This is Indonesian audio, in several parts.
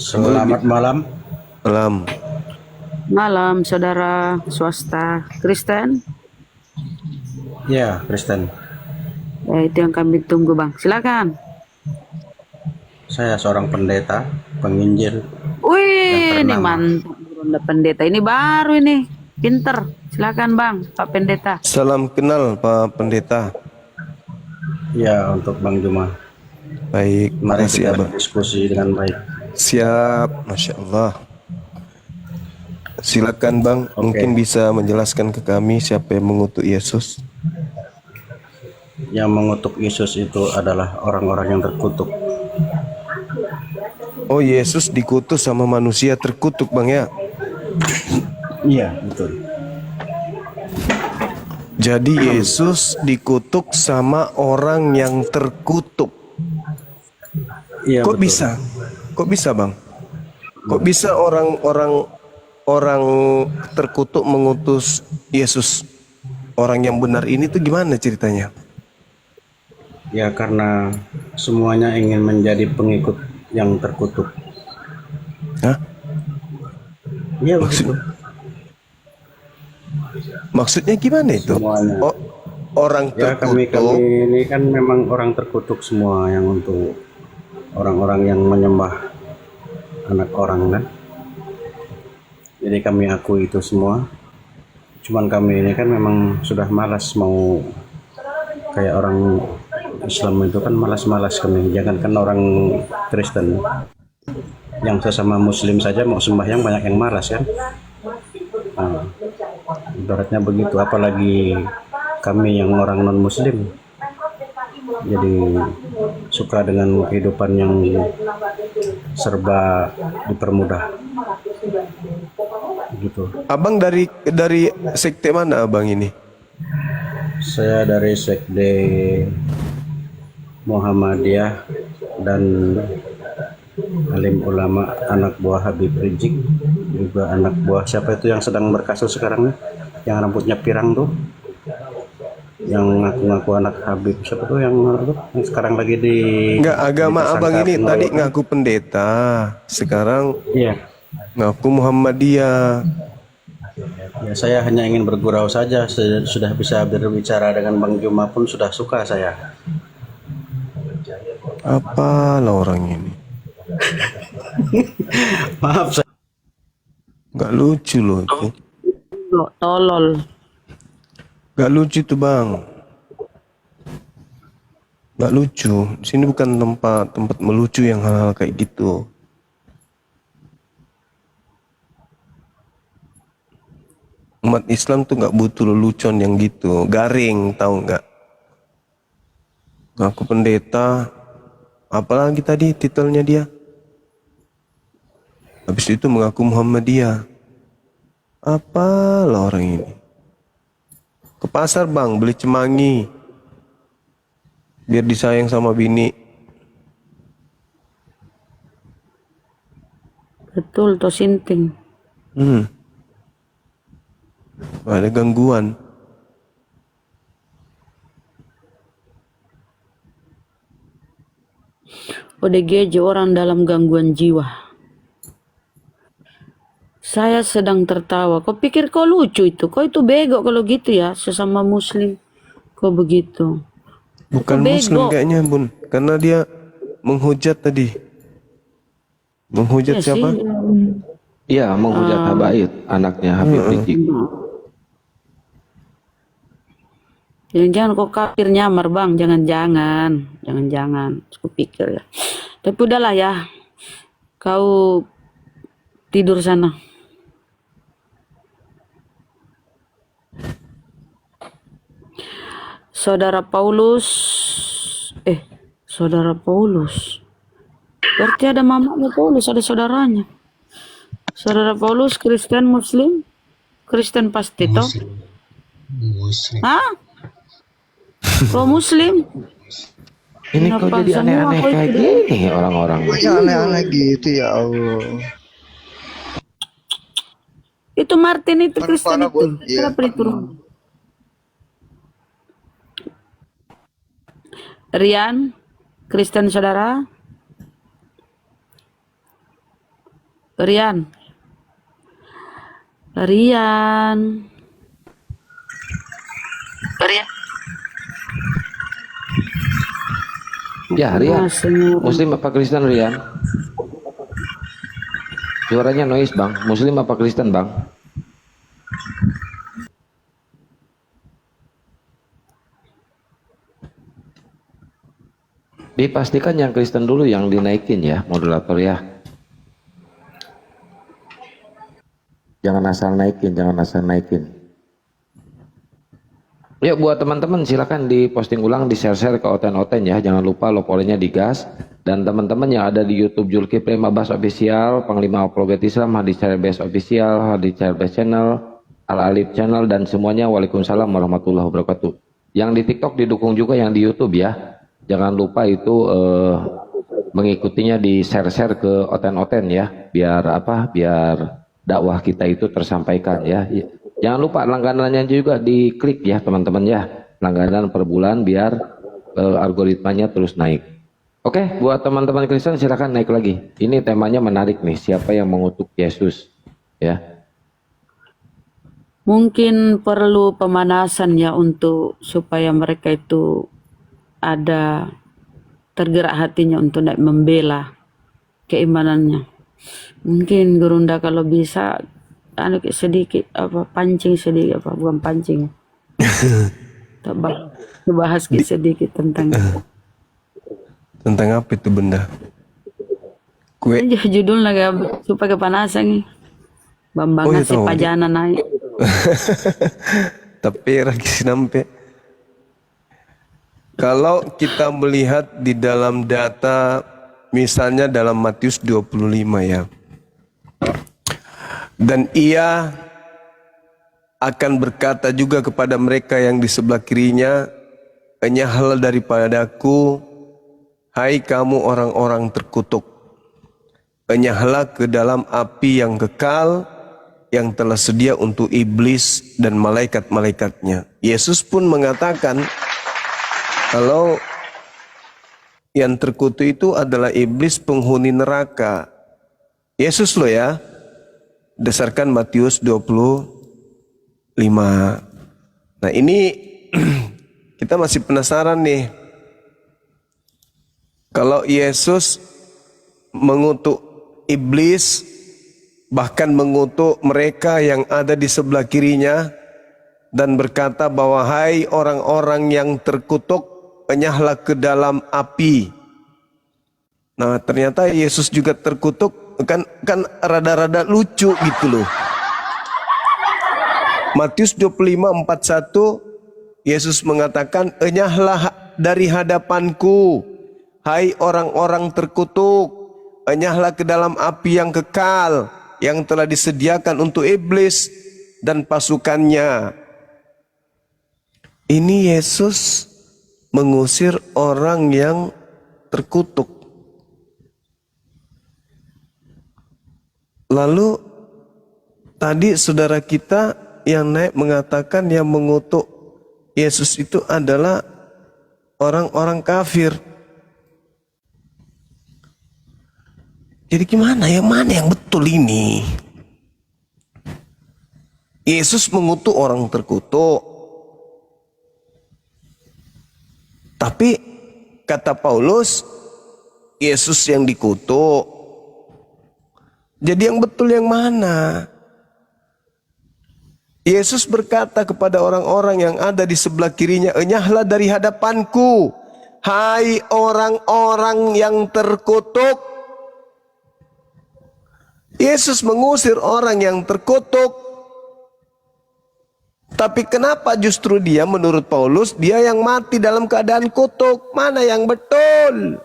Selamat malam. Malam. Malam, saudara swasta Kristen. Ya, Kristen. Ya, itu yang kami tunggu, Bang. Silakan. Saya seorang pendeta, penginjil yang Wih, ini ternama. mantap. Ronda pendeta. Ini baru ini. Pinter. Silakan, Bang, Pak Pendeta. Salam kenal Pak Pendeta. Ya, untuk Bang Juma. Baik, Mari makasih kita Abang. berdiskusi dengan baik. Siap, Masya Allah. Silakan Bang, Oke. mungkin bisa menjelaskan ke kami siapa yang mengutuk Yesus. Yang mengutuk Yesus itu adalah orang-orang yang terkutuk. Oh, Yesus dikutuk sama manusia terkutuk Bang ya. Iya, betul. Jadi Yesus dikutuk sama orang yang terkutuk. Iya, Kok betul. bisa? Kok bisa Bang? Kok bisa orang terkutuk mengutus Yesus? Orang yang benar ini tuh gimana ceritanya? Ya, karena semuanya ingin menjadi pengikut yang terkutuk. Hah? Iya, Maksud- begitu. Maksudnya gimana itu? Semuanya. Orang Ya, kami terkutuk. ini kan memang orang terkutuk semua, yang untuk orang-orang yang menyembah anak orang kan. Jadi kami akui itu semua. Cuman kami ini kan memang sudah malas mau kayak orang Islam itu kan malas-malas kami. Jangankan orang Kristen, yang sesama Muslim saja mau sembahyang banyak yang malas kan. Nah, ibaratnya begitu. Apalagi kami yang orang non Muslim. Jadi suka dengan kehidupan yang serba dipermudah. Gitu. Abang dari sekte mana abang ini? Saya dari Sekde Muhammadiyah dan alim ulama, anak buah Habib Rizik, juga anak buah siapa itu yang sedang berkasus sekarang nih, yang rambutnya pirang tuh, yang ngaku-ngaku anak Habib, siapa tuh yang sekarang lagi di Enggak, agama abang ditersangka ini tadi pengeroyokan. ngaku pendeta, sekarang Iya. ngaku Muhammadiyah. Ya, saya hanya ingin bergurau saja. Sudah bisa berbicara dengan Bang Juma pun sudah suka saya. Apalah orang ini? Maaf saya. Gak lucu loh itu. Tolol. Gak lucu tuh bang. Gak lucu. Sini bukan tempat melucu yang hal-hal kayak gitu. Umat Islam tuh gak butuh lelucon yang gitu. Garing, tahu nggak? Ngaku pendeta. Apalagi tadi titelnya dia? Habis itu mengaku Muhammadiyah. Apalah orang ini? Ke pasar bang, beli cemangi. Biar disayang sama bini. Betul, to sinting. Ada gangguan. ODGJ, orang dalam gangguan jiwa. Saya sedang tertawa. Kau pikir kau lucu itu? Kau itu bego kalau gitu ya, sesama Muslim. Kau begitu. Bukan Kau Muslim bego. kayaknya bun. Karena dia menghujat tadi. Menghujat Ya sih. siapa? Iya, menghujat Habaib, anaknya Habib Rizik. Jangan-jangan kok kafir nyamar bang, jangan-jangan, aku pikir ya. Tapi udahlah ya, kau tidur sana. Saudara Paulus, Saudara Paulus, berarti ada mamanya Paulus, ada saudaranya. Saudara Paulus Kristen Muslim, Kristen pasti toh? Muslim. Hah? Kau Muslim? Ini kok Kenapa jadi semua aneh-aneh kau kayak itu? gini orang-orang? Banyak aneh-aneh gitu ya Allah. Itu Martin itu Kristen Parah, itu. Bun. Iya. Kenapa itu? Rian, Kristen saudara? Rian, Rian, Rian. Ya, Rian. Senyum. Muslim apa Kristen, Rian? Suaranya noise, Bang. Muslim apa Kristen, Bang? Dipastikan yang Kristen dulu yang dinaikin ya, moderator ya. Jangan asal naikin, jangan asal naikin. Yuk buat teman-teman silakan diposting ulang, di-share-share ke Oten-Oten ya. Jangan lupa lopolnya digas. Dan teman-teman yang ada di YouTube Zulkifli Mabas Official, Panglima Apologet Islam, Hadis Base Official, Hadis Base Channel, Al-Alif Channel, dan semuanya Waalaikumsalam warahmatullahi wabarakatuh. Yang di TikTok didukung juga yang di YouTube ya. Jangan lupa itu mengikutinya di share-share ke Oten-Oten ya. Biar apa? Biar dakwah kita itu tersampaikan ya. Jangan lupa langganannya juga diklik ya teman-teman ya. Langganan per bulan biar algoritmanya terus naik. Oke, buat teman-teman Kristen silakan naik lagi. Ini temanya menarik nih, siapa yang mengutuk Yesus ya. Mungkin perlu pemanasan ya untuk supaya mereka itu ada tergerak hatinya untuk naik membela keimanannya. Mungkin Gurunda kalau bisa sedikit apa pancing sedikit apa bukan pancing. Bahas sedikit tentang Tentang apa itu benda? Kue. ini judulnya kayak supaya kepanasan nih. Bambangan si tahu. pajana naik. Tapi lagi sampai. Kalau kita melihat di dalam data, misalnya dalam Matius 25 ya. Dan ia akan berkata juga kepada mereka yang di sebelah kirinya, enyahlah daripadaku, hai kamu orang-orang terkutuk. Enyahlah ke dalam api yang kekal, yang telah sedia untuk iblis dan malaikat-malaikatnya. Yesus pun mengatakan, kalau yang terkutuk itu adalah iblis penghuni neraka. Yesus loh ya. Berdasarkan Matius 25. Nah ini kita masih penasaran nih. Kalau Yesus mengutuk iblis, bahkan mengutuk mereka yang ada di sebelah kirinya, dan berkata bahwa hai orang-orang yang terkutuk, enyahlah ke dalam api. Nah ternyata Yesus juga terkutuk. Kan rada-rada lucu gitu loh. Matius 25:41 Yesus mengatakan, enyahlah dari hadapanku, hai orang-orang terkutuk, enyahlah ke dalam api yang kekal, yang telah disediakan untuk iblis dan pasukannya. Ini Yesus mengusir orang yang terkutuk. Lalu tadi saudara kita yang naik mengatakan yang mengutuk Yesus itu adalah orang-orang kafir. Jadi gimana? Yang mana yang betul ini? Yesus mengutuk orang terkutuk. Tapi kata Paulus, Yesus yang dikutuk. Jadi yang betul yang mana? Yesus berkata kepada orang-orang yang ada di sebelah kirinya, enyahlah dari hadapanku, hai orang-orang yang terkutuk. Yesus mengusir orang yang terkutuk. Tapi kenapa justru dia, menurut Paulus, dia yang mati dalam keadaan kutuk? Mana yang betul?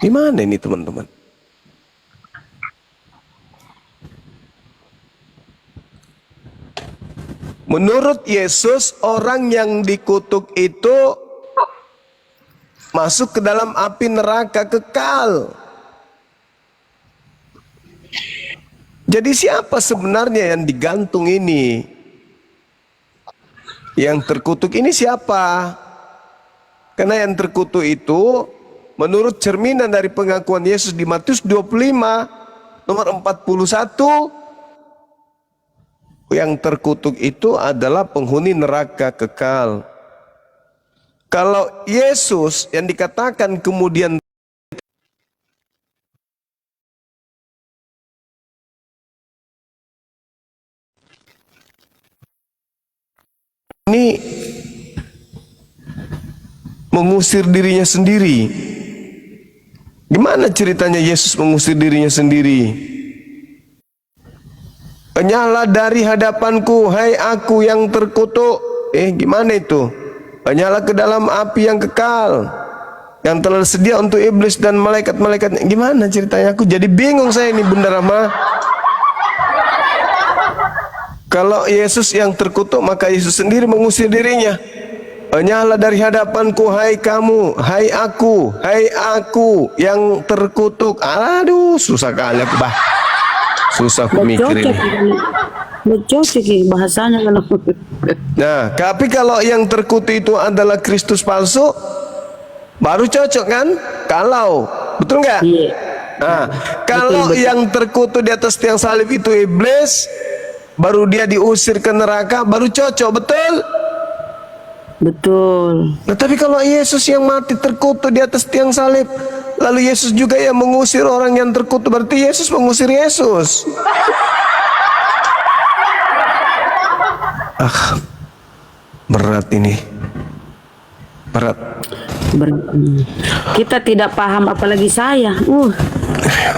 Gimana ini teman-teman? Menurut Yesus, orang yang dikutuk itu masuk ke dalam api neraka kekal. Jadi siapa sebenarnya yang digantung ini? Yang terkutuk ini siapa? Karena yang terkutuk itu menurut cerminan dari pengakuan Yesus di Matius 25 nomor 41, yang terkutuk itu adalah penghuni neraka kekal. Kalau Yesus yang dikatakan kemudian ini mengusir dirinya sendiri. Gimana ceritanya Yesus mengusir dirinya sendiri? Nyala dari hadapanku, hai aku yang terkutuk. Gimana itu? Nyala ke dalam api yang kekal, yang telah sedia untuk iblis dan malaikat-malaikat. Gimana ceritanya? Aku jadi bingung saya ini, Bunda Rahma. Kalau Yesus yang terkutuk, maka Yesus sendiri mengusir dirinya. Nyala dari hadapanku, hai kamu, hai aku yang terkutuk. Aduh, susah kali aku, bah. Susah aku mikir ini. Cocok bahasanya kalau. Nah, tapi kalau yang terkutuk itu adalah Kristus palsu, baru cocok kan? Kalau, betul nggak? Iya. Nah, kalau yang terkutuk di atas tiang salib itu iblis, baru dia diusir ke neraka, baru cocok, betul? Betul. Nah, tapi kalau Yesus yang mati terkutuk di atas tiang salib, lalu Yesus juga yang mengusir orang yang terkutuk, berarti Yesus mengusir Yesus. Berat ini. Berat. Kita tidak paham, apalagi saya.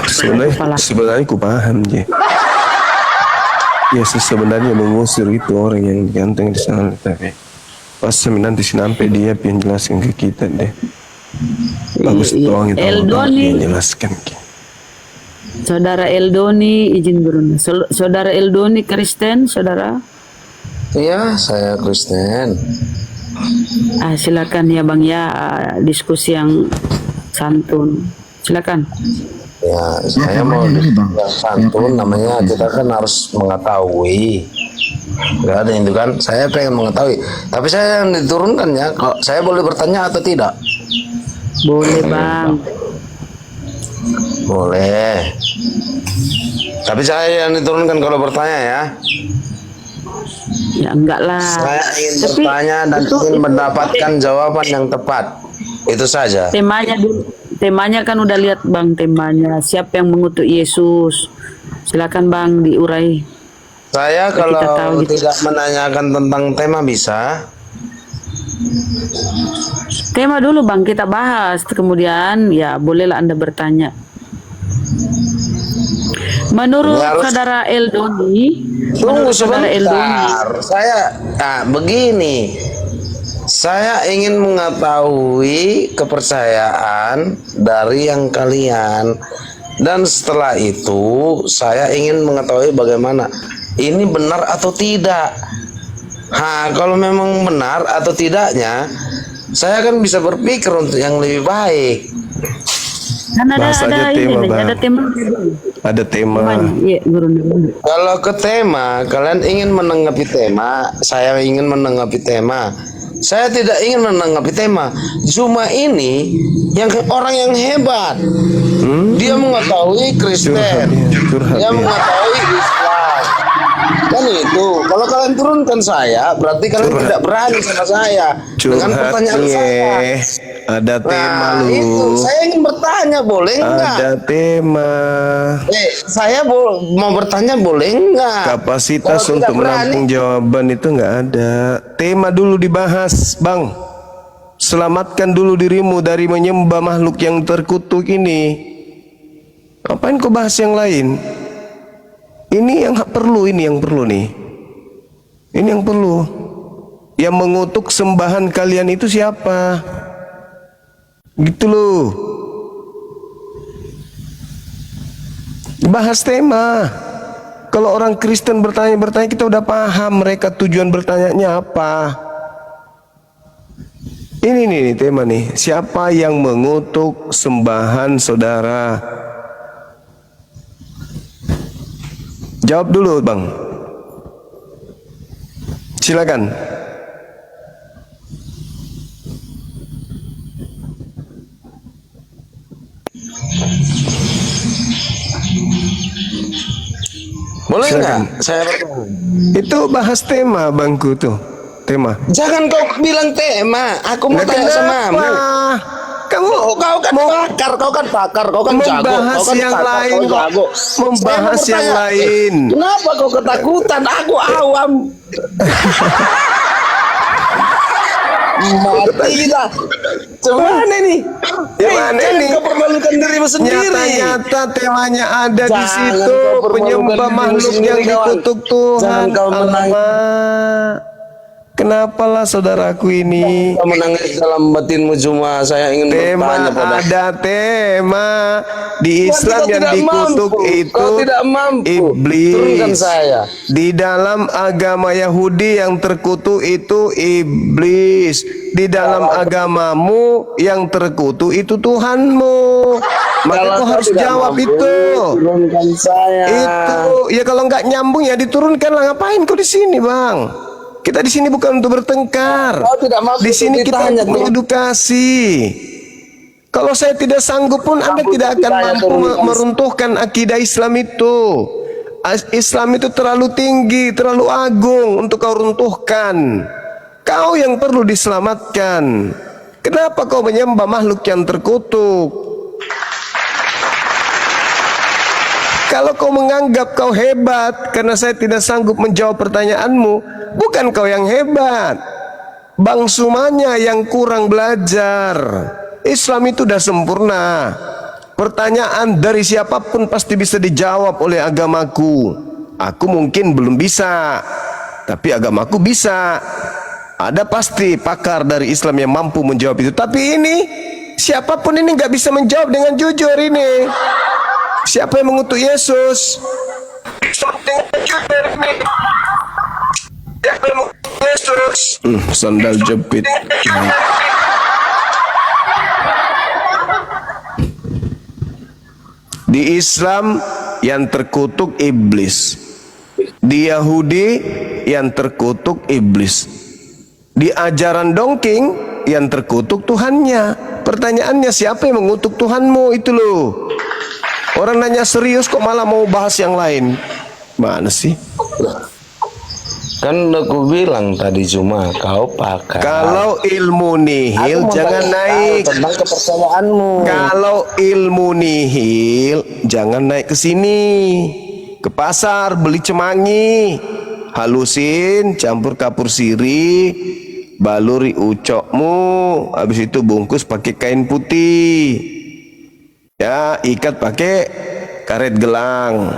Sebenarnya aku paham je. Yesus sebenarnya mengusir itu orang yang digantung di sana, tapi pas nanti sampai dia yang jelaskan ke kita deh. Bagus tolong itu Eldoni, jelaskan. Saudara Eldoni, izin berunding. Saudara Eldoni Kristen, saudara? Iya, saya Kristen. Silakan ya Bang ya, diskusi yang santun. Silakan. Ya, saya mau santun, namanya kita kan harus mengetahui. Gak ada itu kan, saya pengen mengetahui. Tapi saya yang diturunkan ya, kalau saya boleh bertanya atau tidak? Boleh Bang. Boleh. Tapi saya yang diturunkan kalau bertanya ya. Ya enggak lah. Saya ingin bertanya dan ingin mendapatkan jawaban yang tepat. Itu saja. Temanya dulu. Temanya kan udah lihat Bang, temanya. Siapa yang mengutuk Yesus? Silakan Bang diurai. Saya kalau tahu gitu. tidak menanyakan tentang tema bisa. Tema dulu Bang kita bahas, kemudian ya bolehlah Anda bertanya. Menurut saudara Eldoni, Tunggu saudara Eldoni, begini. Saya ingin mengetahui kepercayaan dari yang kalian, dan setelah itu saya ingin mengetahui bagaimana ini benar atau tidak. Kalau memang benar atau tidaknya, saya kan bisa berpikir untuk yang lebih baik. kan ada tema, ini, Bang. ada tema. Ada tema. Iya, Guru. Kalau ke tema, kalian ingin menanggapi tema, saya ingin menanggapi tema. Saya tidak ingin menanggapi tema. Cuma ini yang orang yang hebat. Dia mengetahui Kristen, dia mengetahui Islam. Kan itu. Kalau kalian turunkan saya, berarti kalian tidak berani sama saya dengan pertanyaan saya. Ada tema Itu saya ingin bertanya, boleh enggak? Ada tema. Saya mau bertanya, boleh enggak? Kapasitas Kalau untuk tidak berani, menampung jawaban itu enggak ada. Tema dulu dibahas, Bang. Selamatkan dulu dirimu dari menyembah makhluk yang terkutuk ini. Ngapain kau bahas yang lain? Ini yang perlu, ini yang perlu nih. Ini yang perlu. Yang mengutuk sembahan kalian itu siapa? Gitu loh. Bahas tema. Kalau orang Kristen bertanya kita udah paham mereka tujuan bertanyanya apa. Ini nih tema nih. Siapa yang mengutuk sembahan saudara? Jawab dulu Bang. Silakan. Boleh Silakan. nggak saya bertanya? Itu bahas tema bangku tuh. Tema. Jangan kau bilang tema. Aku mau Nah, tanya sama kenapa? kamu. Kamu Oh, kau kan mau pakar, kau kan pakar, kau kan jago, membahas kau kan yang pakar, lain kau kok. jago. Membahas Saya yang mau bertanya, lain. Kenapa kau ketakutan? Aku awam. Mati kita. Cuman ini. Gimana Jangan ini? kau permalukan dirimu sendiri. Nyata-nyata temanya ada di Jangan situ. kau permalukan Penyembah dirimu makhluk sendiri, yang kawan. dikutuk Tuhan. Jangan kau menangis. Alamak. Kenapalah saudaraku ini? Kau menangis dalam batinmu cuma saya ingin Tema bertanya pada ada tema di Kau Islam yang tidak dikutuk mampu. itu Kau tidak mampu. Turunkan iblis. saya. Di dalam agama Yahudi yang terkutuk itu iblis. Di dalam agamamu yang terkutuk itu Tuhanmu. Maka Kalau kau kau harus tidak jawab mampu, itu. Turunkan saya. Itu ya kalau nggak nyambung ya diturunkanlah. Ngapain kau di sini, Bang? Kita di sini bukan untuk bertengkar. Kau tidak mampu Di sini kita ditanya, untuk mengedukasi. Kalau saya tidak sanggup pun Anda tidak akan ditanya, mampu turunkan. meruntuhkan akidah Islam itu. Islam itu terlalu tinggi, terlalu agung untuk kau runtuhkan. Kau yang perlu diselamatkan. Kenapa kau menyembah makhluk yang terkutuk? Kalau kau menganggap kau hebat karena saya tidak sanggup menjawab pertanyaanmu, bukan kau yang hebat. Bangsumanya yang kurang belajar. Islam itu sudah sempurna. Pertanyaan dari siapapun pasti bisa dijawab oleh agamaku. Aku mungkin belum bisa, tapi agamaku bisa. Ada pasti pakar dari Islam yang mampu menjawab itu. Tapi ini, siapapun ini nggak bisa menjawab dengan jujur ini. Siapa yang mengutuk Yesus? Sandal jepit. Di Islam yang terkutuk iblis. Di Yahudi yang terkutuk iblis. Di ajaran dongking yang terkutuk Tuhannya. Pertanyaannya siapa yang mengutuk Tuhanmu itu loh. Orang nanya serius kok malah mau bahas yang lain. Mana sih? Kan udah aku bilang tadi cuma kau pakar. Kalau ilmu nihil Aku mau jangan tanya naik. tentang kepercayaanmu. Kalau ilmu nihil jangan naik ke sini. Ke pasar beli cemangi, halusin, campur kapur sirih, baluri ucokmu, habis itu bungkus pakai kain putih. Ya, ikat pakai karet gelang.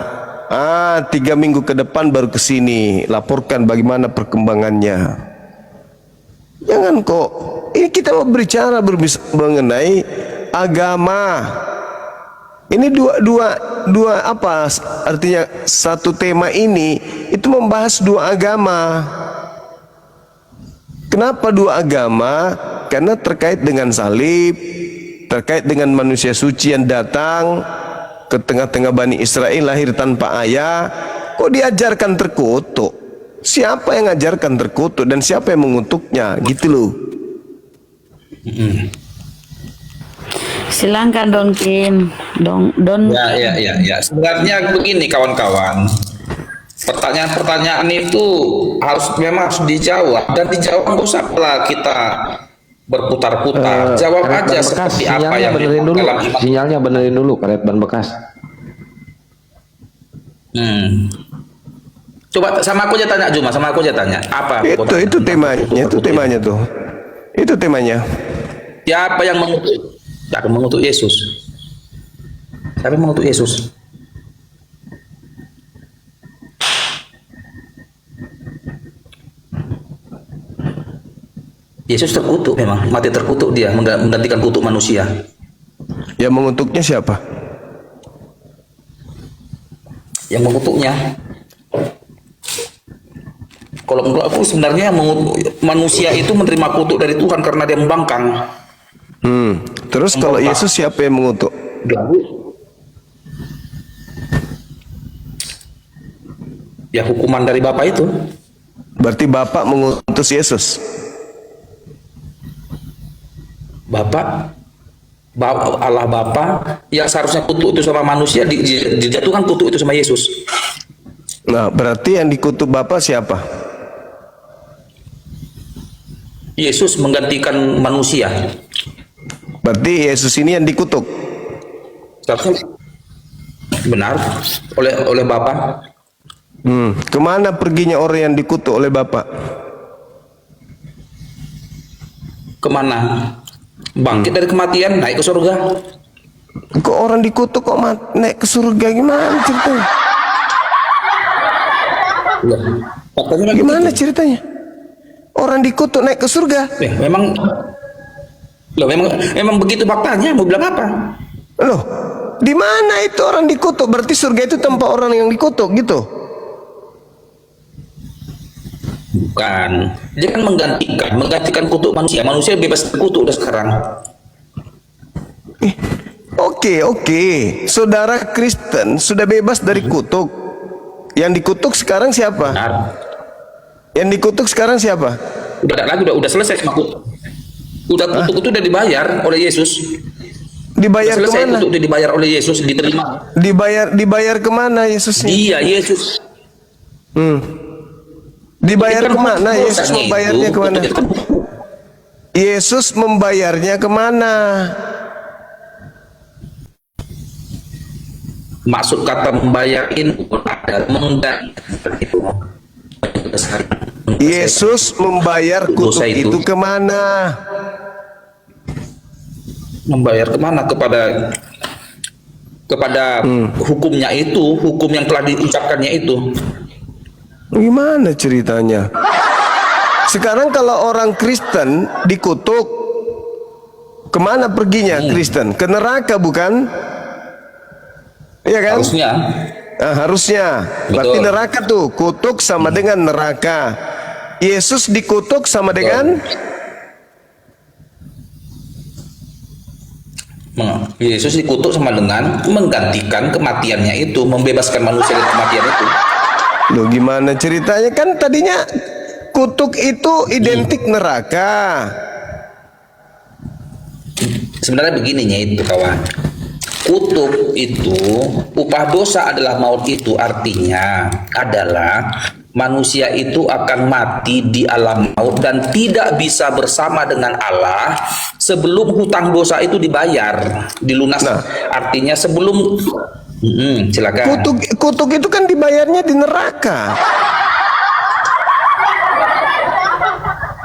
3 minggu ke depan baru ke sini, laporkan bagaimana perkembangannya. Jangan kok. Ini kita mau berbicara mengenai agama. Ini dua apa artinya satu tema ini itu membahas dua agama. Kenapa dua agama? Karena terkait dengan salib, terkait dengan manusia suci yang datang ke tengah-tengah Bani Israel lahir tanpa ayah. Kok diajarkan terkutuk? Siapa yang ngajarkan terkutuk dan siapa yang mengutuknya? Gitu loh. Silahkan Don Kim. Don Ya. Sebenarnya begini kawan-kawan. Pertanyaan-pertanyaan itu memang harus dijawab dan dijawab nggak usah lah kita berputar-putar. Jawab karet aja ban bekas, seperti apa sinyalnya yang benerin dulu. dalam iman. Sinyalnya benerin dulu karet ban bekas. Coba sama aku aja tanya Juma, sama aku aja tanya. Apa? Itu temanya tuh. Itu temanya. Siapa yang mengutuk? Siapa yang mengutuk Yesus? Siapa yang mengutuk Yesus? Yesus terkutuk memang, mati terkutuk dia, menggantikan kutuk manusia. Yang mengutuknya siapa? Yang mengutuknya, kalau menurut aku sebenarnya manusia itu menerima kutuk dari Tuhan karena dia membangkang. Terus kalau Yesus siapa yang mengutuk? Ya hukuman dari Bapa itu. Berarti Bapak mengutus Yesus. Allah Bapa yang seharusnya kutuk itu sama manusia dijatuhkan kutuk itu sama Yesus. Nah, berarti yang dikutuk Bapak siapa? Yesus menggantikan manusia. Berarti Yesus ini yang dikutuk. Seharusnya benar oleh Bapa. Kemana perginya orang yang dikutuk oleh Bapak? Kemana? Bangkit dari kematian, naik ke surga. Kok orang dikutuk kok naik ke surga, gimana ceritanya? Loh, faktanya kan Gimana begitu. ceritanya? Orang dikutuk naik ke surga. Memang begitu faktanya. Mau bilang apa? Loh, di mana itu orang dikutuk? Berarti surga itu tempat orang yang dikutuk gitu? Bukan. Dia kan menggantikan kutuk manusia. Manusia bebas terkutuk udah sekarang. Oke. Saudara Kristen sudah bebas dari kutuk. Yang dikutuk sekarang siapa? Benar. Yang dikutuk sekarang siapa? Udah ada lagi, udah selesai sama kutuk. Kutuk itu udah dibayar oleh Yesus. Dibayar Udah selesai kemana? kutuk, udah dibayar oleh Yesus, diterima. Dibayar kemana Yesusnya? Dia Yesus. Dibayar Itu kan kemana? dosanya Yesus itu. membayarnya kemana? Itu kan Yesus membayarnya kemana? maksud kata membayarin ada menggantikan itu. Yesus membayar kutuk Dosa itu. itu kemana? Membayar kemana? Kepada hukumnya itu, hukum yang telah diucapkannya itu. Gimana ceritanya? Sekarang kalau orang Kristen dikutuk, kemana perginya Kristen? Ke neraka bukan? Iya kan? Harusnya. Nah, harusnya. Berarti Betul. neraka tuh, kutuk sama dengan neraka. Yesus dikutuk sama dengan Yesus dikutuk sama dengan menggantikan kematiannya itu, membebaskan manusia dari kematian itu. Loh, gimana ceritanya? Kan tadinya kutuk itu identik neraka. Sebenarnya begininya itu kawan. Kutuk itu, upah dosa adalah maut, itu artinya adalah manusia itu akan mati di alam maut dan tidak bisa bersama dengan Allah sebelum hutang dosa itu dibayar, dilunas. Artinya sebelum silakan. Kutuk itu kan dibayarnya di neraka.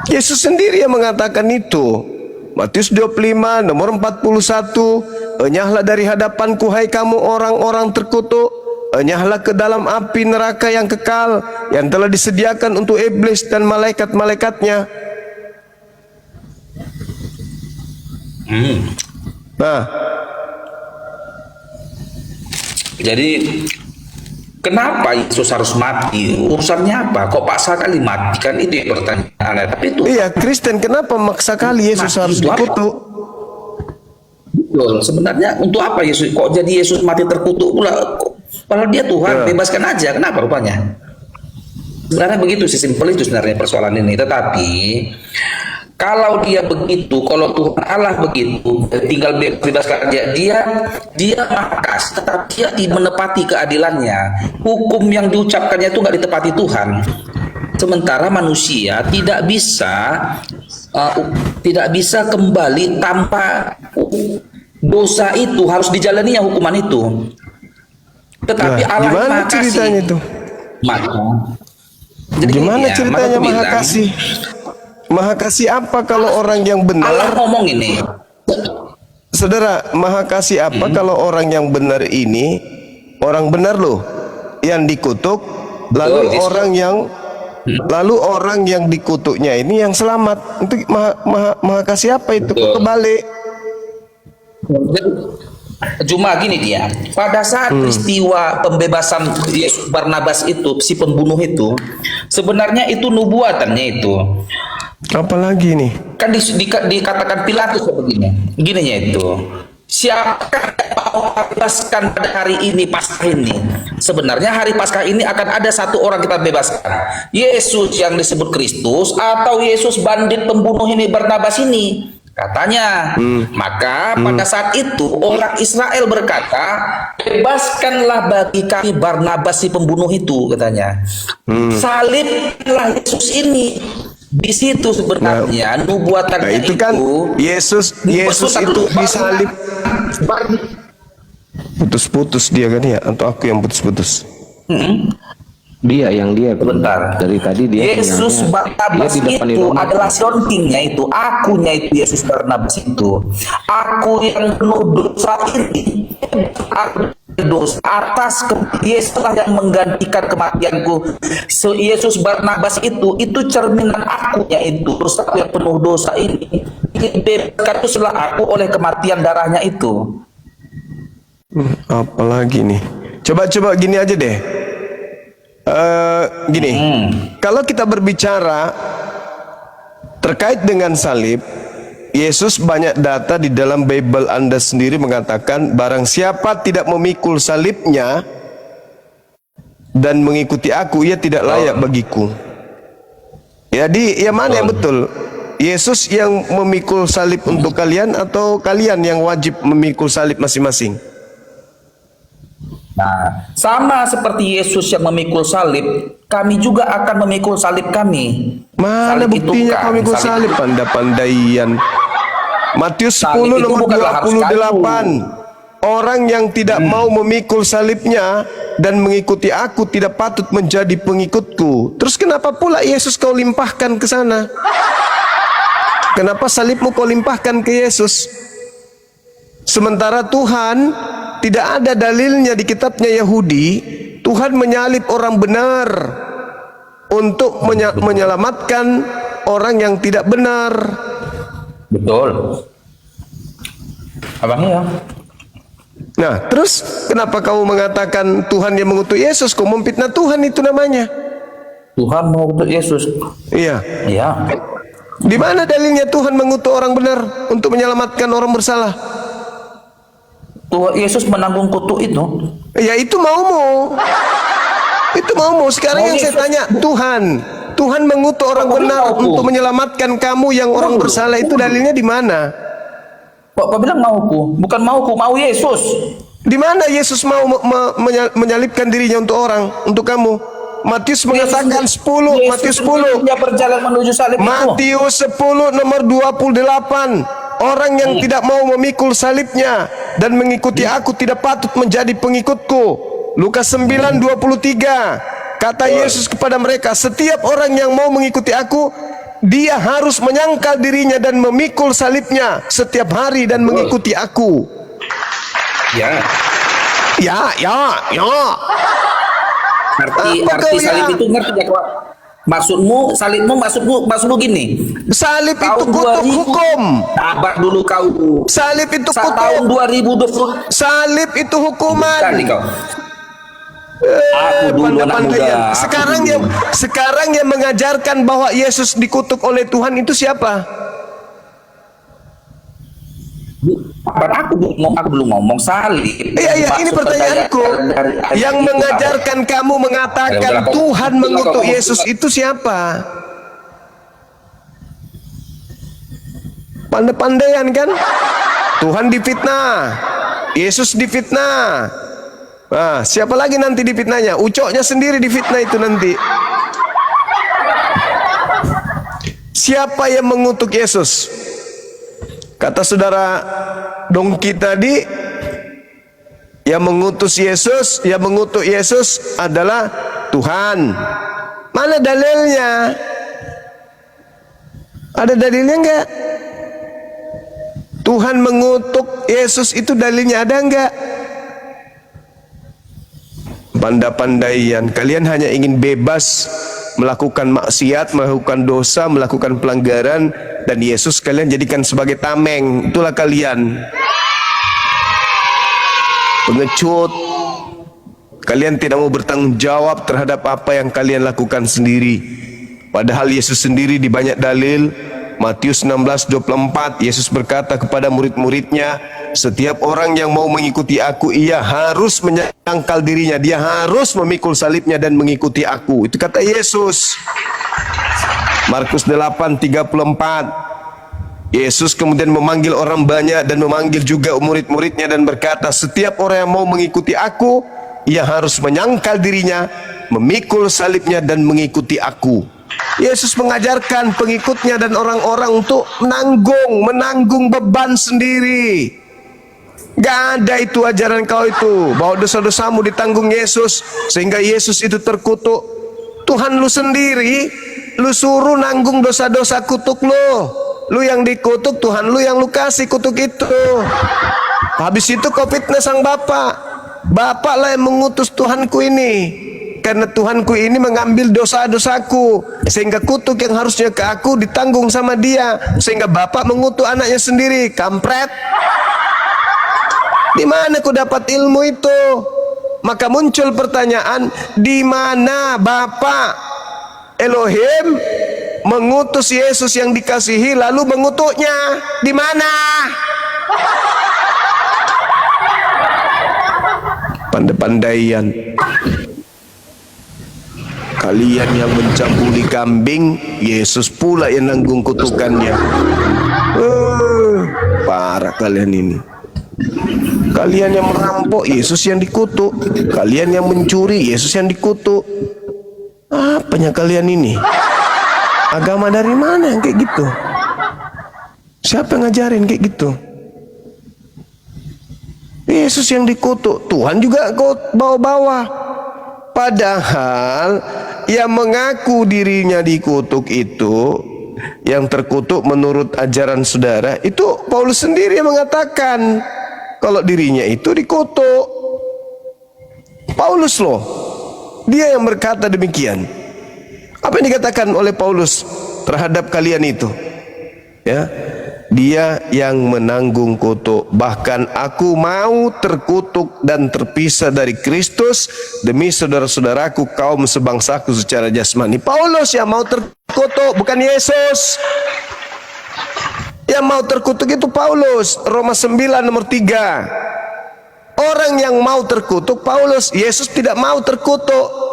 Yesus sendiri yang mengatakan itu. Matius 25 nomor 41, enyahlah dari hadapanku hai kamu orang-orang terkutuk, enyahlah ke dalam api neraka yang kekal yang telah disediakan untuk iblis dan malaikat-malaikatnya. Nah, Jadi kenapa Yesus harus mati? Urusannya apa? Kok paksa kali mati? Kan itu yang pertanyaannya. Tapi itu iya Kristen kenapa maksa kali Yesus Mati harus itu apa? dikutuk? betul. Sebenarnya untuk apa Yesus? Kok jadi Yesus mati terkutuk pula? Padahal dia Tuhan, bebaskan aja. Kenapa rupanya? Sebenarnya begitu, sesimpel itu sebenarnya persoalan ini. Tetapi kalau dia begitu, kalau Tuhan Allah begitu, tinggal bebaskan aja, dia makas, tetapi dia menepati keadilannya. Hukum yang diucapkannya itu nggak ditepati Tuhan. Sementara manusia tidak bisa kembali tanpa dosa itu, harus dijalani hukuman itu. Tetapi Allah Gimana Maha Kasih. ceritanya tuh? Maka, jadi Gimana gini ya, ceritanya maka aku Maha bilang, Kasih? Maha Kasih apa kalau orang yang Allah benar? ngomong ini. Saudara, Maha Kasih apa kalau orang yang benar ini, orang benar loh, yang dikutuk, lalu Betul, orang yang dikutuknya ini yang selamat. Itu Maha Kasih apa itu? Kok Betul. kebalik? Cuma gini dia, pada saat peristiwa pembebasan Yesus Barnabas itu, si pembunuh itu, sebenarnya itu nubuatannya itu. Apalagi nih? Kan dikatakan Pilatus begini, gininya itu. Siapakah yang mau bebaskan pada hari ini, Paskah ini? Sebenarnya hari Paskah ini akan ada satu orang kita bebaskan. Yesus yang disebut Kristus atau Yesus bandit pembunuh ini, Barnabas ini. Katanya, maka pada saat itu orang Israel berkata, bebaskanlah bagi kami Barnabas si pembunuh itu, katanya. Saliblah Yesus ini. Di situ sebenarnya nubuatannya itu kan Yesus itu disalib. Putus-putus dia kan ya, atau aku yang putus-putus? Dia Sebentar. dari tadi dia Yesus Barnabas itu adalah sontingnya itu, akunya itu Yesus Barnabas itu. Aku yang penuh dosa ini, dosa atas Yesus yang menggantikan kematianku. So, Yesus Barnabas itu cerminan akunya itu, dosa yang penuh dosa ini. Dibebaskan setelah aku oleh kematian darahnya itu. Apalagi nih? Coba gini aja deh. Kalau kita berbicara terkait dengan salib, Yesus banyak data di dalam Bible Anda sendiri mengatakan, barang siapa tidak memikul salibnya dan mengikuti aku, ia tidak layak bagiku. Jadi yang mana yang betul? Yesus yang memikul salib untuk kalian, atau kalian yang wajib memikul salib masing-masing? Nah, sama seperti Yesus yang memikul salib, kami juga akan memikul salib kami. Mana Salib buktinya kami memikul salib? Pandai-pandaian. Matius 10 Salib itu nomor bukanlah harus 28. Orang yang tidak mau memikul salibnya dan mengikuti aku tidak patut menjadi pengikutku. Terus kenapa pula Yesus kau limpahkan ke sana? Kenapa salibmu kau limpahkan ke Yesus? Sementara Tuhan tidak ada dalilnya di kitabnya Yahudi, Tuhan menyalib orang benar untuk menyelamatkan orang yang tidak benar. Betul. Abang ya. Nah, terus kenapa kamu mengatakan Tuhan yang mengutus Yesus? Kau memfitnah Tuhan, itu namanya. Tuhan mengutus Yesus. Iya. Iya. Di mana dalilnya Tuhan mengutus orang benar untuk menyelamatkan orang bersalah? Tuhan Yesus menanggung kutuk itu. Ya itu maumu. Itu maumu. Sekarang yang saya tanya, Tuhan mengutus orang benar untuk menyelamatkan kamu yang orang bersalah, itu dalilnya di mana? Kok bilang mauku? Bukan mauku, mau Yesus. Di mana Yesus mau menyalibkan dirinya untuk orang, untuk kamu? Matius mengatakan 10, Matius 10. Dia berjalan menuju salib itu. Matius 10 nomor 28. Orang yang tidak mau memikul salibnya dan mengikuti aku tidak patut menjadi pengikutku. Lukas 9:23. Kata Yesus kepada mereka, setiap orang yang mau mengikuti aku, dia harus menyangkal dirinya dan memikul salibnya setiap hari dan mengikuti aku. Ya. Arti salib itu ngerti ya, Kak? Maksudmu gini. Salib itu kutuk hukum. Sabar dulu kau. Salib itu kutuk. Tahun 2020. Salib itu hukuman. Kali kau. Aku dulu anak muda. Sekarang yang mengajarkan bahwa Yesus dikutuk oleh Tuhan itu siapa? Aku belum ngomong salib. Iya, ini pertanyaanku. Yang mengajarkan kamu mengatakan Tuhan mengutuk Yesus itu siapa? Pandai-pandaian kan? Tuhan difitnah, Yesus difitnah. Nah, siapa lagi nanti difitnahnya? Ucoknya sendiri difitnah itu nanti. Siapa yang mengutuk Yesus? Kata saudara Dongki tadi, yang mengutus Yesus adalah Tuhan. Mana dalilnya? Ada dalilnya enggak? Tuhan mengutuk Yesus itu dalilnya ada enggak? Pandai-pandaian, kalian hanya ingin bebas melakukan maksiat, melakukan dosa, melakukan pelanggaran, dan Yesus kalian jadikan sebagai tameng. Itulah kalian pengecut. Kalian tidak mau bertanggung jawab terhadap apa yang kalian lakukan sendiri. Padahal Yesus sendiri di banyak dalil, Matius 16:24, Yesus berkata kepada murid-muridnya, setiap orang yang mau mengikuti aku, ia harus menyangkal dirinya, dia harus memikul salibnya dan mengikuti aku. Itu kata Yesus. Markus 8:34, Yesus kemudian memanggil orang banyak dan memanggil juga murid-muridnya dan berkata, setiap orang yang mau mengikuti aku, ia harus menyangkal dirinya, memikul salibnya dan mengikuti aku. Yesus mengajarkan pengikutnya dan orang-orang untuk menanggung beban sendiri. Gak ada itu ajaran kau itu, bahwa dosa-dosamu ditanggung Yesus sehingga Yesus itu terkutuk. Tuhan lu sendiri, lu suruh nanggung dosa-dosa kutuk lu. Lu yang dikutuk, Tuhan lu yang lu kasih kutuk itu. Habis itu kau fitnah sang Bapa. Bapak lah yang mengutus Tuhanku ini, karena Tuhanku ini mengambil dosa-dosaku, sehingga kutuk yang harusnya ke aku ditanggung sama dia, sehingga Bapak mengutuk anaknya sendiri. Kampret. Di mana kau dapat ilmu itu? Maka muncul pertanyaan, di mana Bapa Elohim mengutus Yesus yang dikasihi lalu mengutuknya? Di mana? Pandai-pandaian kalian yang mencabuli kambing, Yesus pula yang nanggung kutukannya. Parah kalian ini. Kalian yang merampok, Yesus yang dikutuk. Kalian yang mencuri, Yesus yang dikutuk. Apanya kalian ini? Agama dari mana yang kayak gitu? Siapa yang ngajarin kayak gitu? Yesus yang dikutuk, Tuhan juga kau bawa-bawa. Padahal yang mengaku dirinya dikutuk itu, yang terkutuk menurut ajaran saudara, itu Paulus sendiri yang mengatakan kalau dirinya itu dikutuk. Paulus loh, dia yang berkata demikian. Apa yang dikatakan oleh Paulus terhadap kalian itu? Ya, dia yang menanggung kutuk. Bahkan aku mau terkutuk dan terpisah dari Kristus demi saudara-saudaraku kaum sebangsaku secara jasmani. Paulus yang mau terkutuk, bukan Yesus. Yang mau terkutuk itu Paulus. Roma 9 nomor 3. Orang yang mau terkutuk Paulus. Yesus tidak mau terkutuk.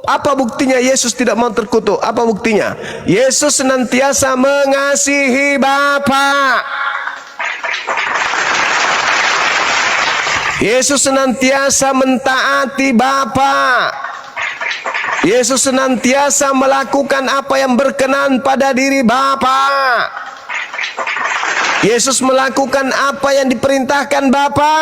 Apa buktinya Yesus tidak mau terkutuk? Apa buktinya? Yesus senantiasa mengasihi Bapa. Yesus senantiasa mentaati Bapa. Yesus senantiasa melakukan apa yang berkenan pada diri Bapa. Yesus melakukan apa yang diperintahkan Bapa.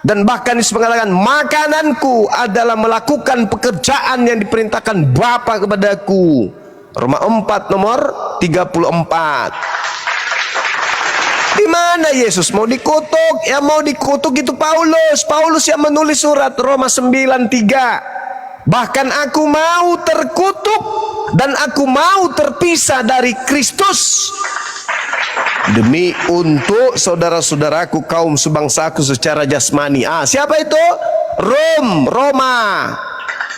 Dan bahkan Yesus mengatakan, makananku adalah melakukan pekerjaan yang diperintahkan Bapa kepadaku. Roma 4 nomor 34. Di mana Yesus mau dikutuk? Yang mau dikutuk itu Paulus. Paulus yang menulis surat Roma 9:3. Bahkan aku mau terkutuk dan aku mau terpisah dari Kristus demi untuk saudara-saudaraku kaum sebangsaku secara jasmani. Siapa itu? Roma.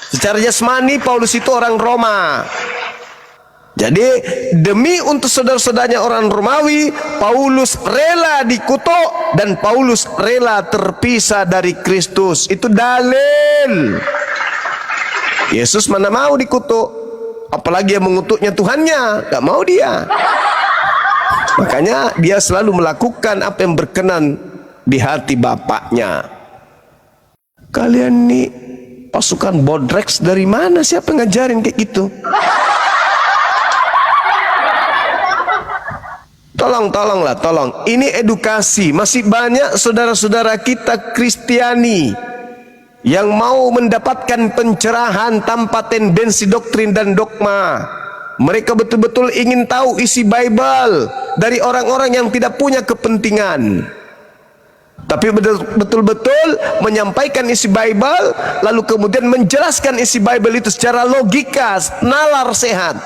Secara jasmani Paulus itu orang Roma. Jadi demi untuk saudara-saudaranya orang Romawi, Paulus rela dikutuk dan Paulus rela terpisah dari Kristus. Itu dalil. Yesus mana mau dikutuk? Apalagi yang mengutuknya Tuhannya, gak mau dia. Makanya dia selalu melakukan apa yang berkenan di hati Bapaknya. Kalian nih pasukan bodreks dari mana? Siapa yang ngajarin kayak gitu? Tolong. Ini edukasi. Masih banyak saudara-saudara kita Kristiani yang mau mendapatkan pencerahan tanpa tendensi doktrin dan dogma. Mereka betul-betul ingin tahu isi Bible dari orang-orang yang tidak punya kepentingan. Tapi betul-betul menyampaikan isi Bible, lalu kemudian menjelaskan isi Bible itu secara logika, nalar sehat.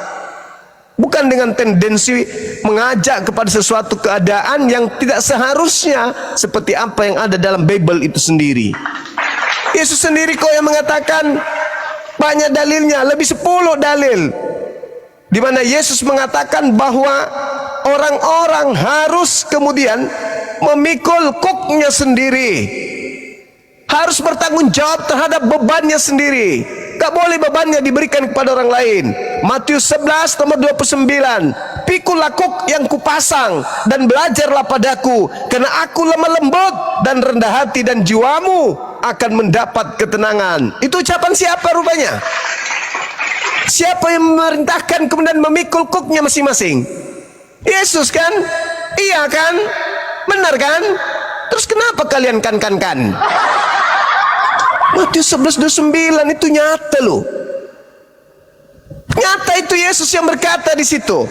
Bukan dengan tendensi mengajak kepada sesuatu keadaan yang tidak seharusnya seperti apa yang ada dalam Bible itu sendiri. Yesus sendiri kok yang mengatakan, banyak dalilnya, lebih 10 dalil. Di mana Yesus mengatakan bahwa orang-orang harus kemudian memikul koknya sendiri, harus bertanggung jawab terhadap bebannya sendiri. gak boleh bebannya diberikan kepada orang lain. Matius 11 nomor 29. Pikulah kuk yang kupasang dan belajarlah padaku, karena aku lemah lembut dan rendah hati, dan jiwamu akan mendapat ketenangan. Itu ucapan siapa rupanya? Siapa yang memerintahkan kemudian memikul kuknya masing-masing? Yesus kan? Iya kan? Benar kan? Terus kenapa kalian kan? Matius 11:29 itu nyata loh. Nyata itu Yesus yang berkata di situ.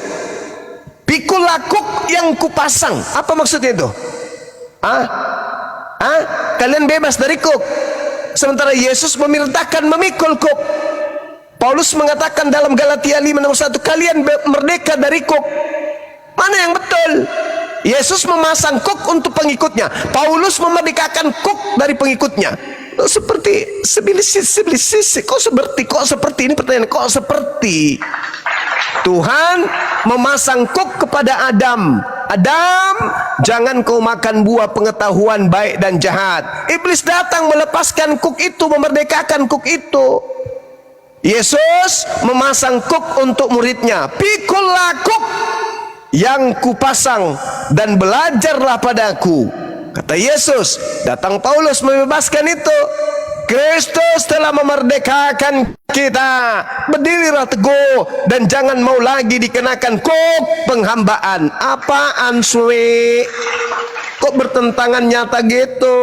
Pikul kuk yang kupasang. Apa maksudnya itu? Kalian bebas dari kuk. Sementara Yesus memerintahkan memikul kuk. Paulus mengatakan dalam Galatia 5 nomor 1, kalian merdeka dari kuk. Mana yang betul? Yesus memasang kuk untuk pengikutnya. Paulus memerdekakan kuk dari pengikutnya. Seperti sebelis, kok seperti ini pertanyaan, kok seperti Tuhan memasang kuk kepada Adam. Adam, jangan kau makan buah pengetahuan baik dan jahat. Iblis datang melepaskan kuk itu, memerdekakan kuk itu. Yesus memasang kuk untuk muridnya. Pikullah kuk yang kupasang dan belajarlah padaku, kata Yesus. Datang Paulus membebaskan itu. Kristus telah memerdekakan kita. Berdirilah teguh dan jangan mau lagi dikenakan kuk penghambaan. Apaan suwe? Kok bertentangan nyata gitu?